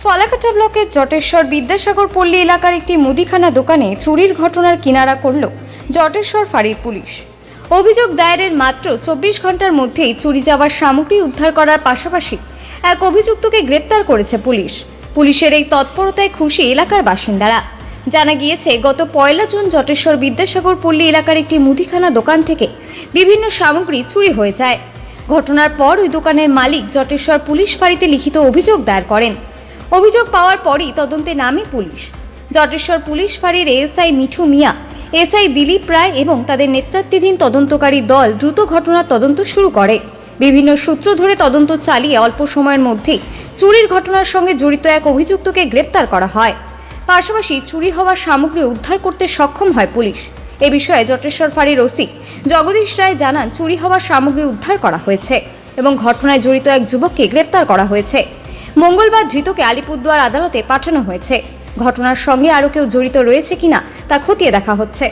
ফালাকাটা ব্লকের জটেশ্বর বিদ্যাসাগর পল্লী এলাকার একটি মুদিখানা দোকানে চুরির ঘটনার কিনারা করল জটেশ্বর ফাঁড়ির পুলিশ। অভিযোগ দায়েরের মাত্র 24 ঘন্টার মধ্যেই চুরি যাওয়ার সামগ্রী উদ্ধার করার পাশাপাশি এক অভিযুক্তকে গ্রেপ্তার করেছে পুলিশ। পুলিশের এই তৎপরতায় খুশি এলাকার বাসিন্দারা। জানা গিয়েছে, গত 1 জুন জটেশ্বর বিদ্যাসাগর পল্লী এলাকার একটি মুদিখানা দোকান থেকে বিভিন্ন সামগ্রী চুরি হয়ে যায়। ঘটনার পর ওই দোকানের মালিক জটেশ্বর পুলিশ ফাঁড়িতে লিখিত অভিযোগ দায়ের করেন। অভিযোগ পাওয়ার পরই তদন্তে নামে পুলিশ। জটেশ্বর পুলিশ ফাঁড়ির এএসআই মিঠু মিয়া, এসআই দিলীপ রায় এবং তাদের নেতৃত্বাধীন তদন্তকারী দল দ্রুত ঘটনার তদন্ত শুরু করে। বিভিন্ন সূত্র ধরে তদন্ত চালিয়ে অল্প সময়ের মধ্যেই চুরির ঘটনার সঙ্গে জড়িত এক অভিযুক্তকে গ্রেপ্তার করা হয়। পাশাপাশি চুরি হওয়া সামগ্রী উদ্ধার করতে সক্ষম হয় পুলিশ। এ বিষয়ে জটেশ্বর ফাঁড়ির ওসি জগদীশ রায় জানান, চুরি হওয়া সামগ্রী উদ্ধার করা হয়েছে এবং ঘটনায় জড়িত এক যুবককে গ্রেপ্তার করা হয়েছে। মঙ্গলবার ধৃতকে আলিপুরদুয়ার আদালতে পাঠানো হয়েছে। ঘটনার সঙ্গে আরও কেউ জড়িত রয়েছে কিনা তা খতিয়ে দেখা হচ্ছে।